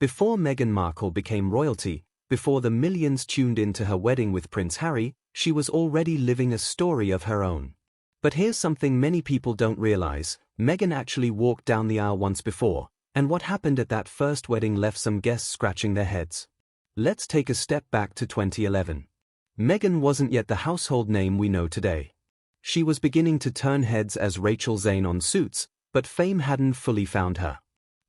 Before Meghan Markle became royalty, before the millions tuned in to her wedding with Prince Harry, she was already living a story of her own. But here's something many people don't realize: Meghan actually walked down the aisle once before, and what happened at that first wedding left some guests scratching their heads. Let's take a step back to 2011. Meghan wasn't yet the household name we know today. She was beginning to turn heads as Rachel Zane on Suits, but fame hadn't fully found her.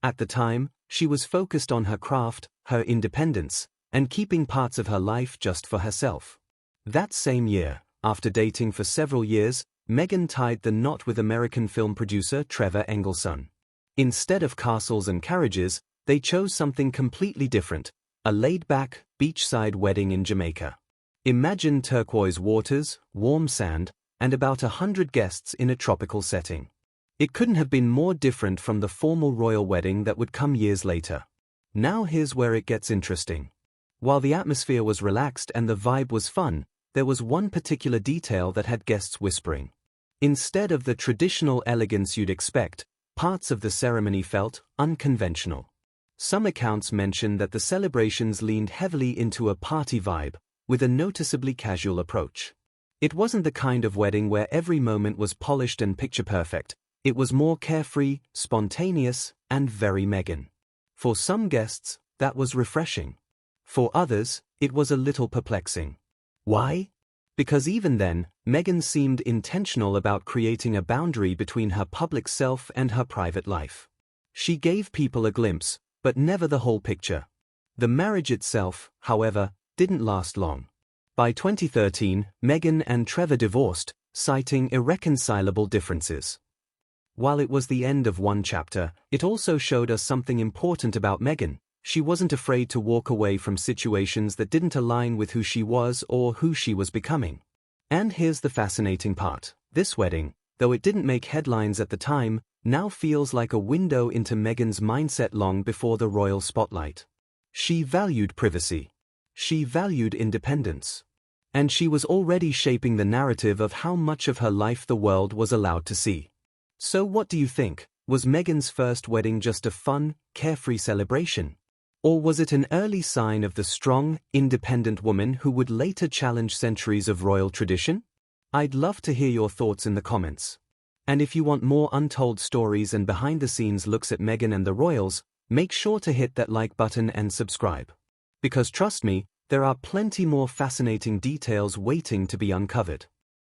At the time, she was focused on her craft, her independence, and keeping parts of her life just for herself. That same year, after dating for several years, Meghan tied the knot with American film producer Trevor Engelson. Instead of castles and carriages, they chose something completely different: a laid-back, beachside wedding in Jamaica. Imagine turquoise waters, warm sand, and about 100 guests in a tropical setting. It couldn't have been more different from the formal royal wedding that would come years later. Now here's where it gets interesting. While the atmosphere was relaxed and the vibe was fun, there was one particular detail that had guests whispering. Instead of the traditional elegance you'd expect, parts of the ceremony felt unconventional. Some accounts mention that the celebrations leaned heavily into a party vibe, with a noticeably casual approach. It wasn't the kind of wedding where every moment was polished and picture-perfect. It was more carefree, spontaneous, and very Meghan. For some guests, that was refreshing. For others, it was a little perplexing. Why? Because even then, Meghan seemed intentional about creating a boundary between her public self and her private life. She gave people a glimpse, but never the whole picture. The marriage itself, however, didn't last long. By 2013, Meghan and Trevor divorced, citing irreconcilable differences. While it was the end of one chapter, it also showed us something important about Meghan. She wasn't afraid to walk away from situations that didn't align with who she was or who she was becoming. And here's the fascinating part: this wedding, though it didn't make headlines at the time, now feels like a window into Meghan's mindset long before the royal spotlight. She valued privacy. She valued independence. And she was already shaping the narrative of how much of her life the world was allowed to see. So what do you think? Was Meghan's first wedding just a fun, carefree celebration? Or was it an early sign of the strong, independent woman who would later challenge centuries of royal tradition? I'd love to hear your thoughts in the comments. And if you want more untold stories and behind-the-scenes looks at Meghan and the royals, make sure to hit that like button and subscribe. Because trust me, there are plenty more fascinating details waiting to be uncovered.